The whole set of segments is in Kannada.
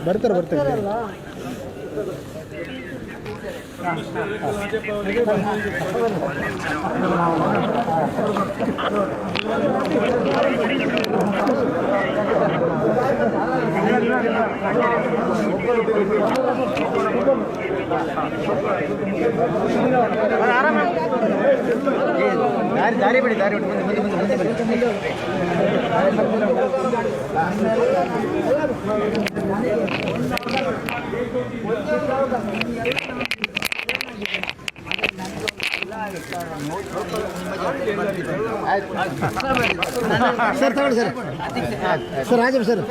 ಬರ್ತಾರೆ ಬರ್ತಾರೆ. ದಾರಿ ಬಿಡಿ, ದಾರಿ ಬಿಡಿ, ಮುಂದೆ ಸರ್ ತಗೊಳ್ಳಿ ಸರ್. ಸರ್ ರಾಜೀವ್ ಸರ್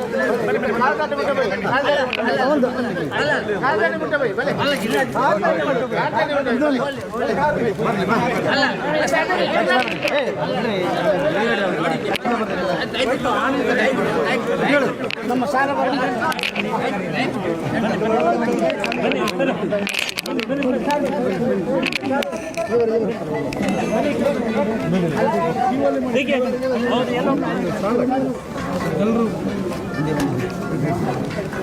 ನಮ್ಮ ಸಾರ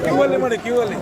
ಕ್ಯೂವಲ್ಲಿ ಮಾಡಿ, ಕ್ಯೂವಲ್ಲಿ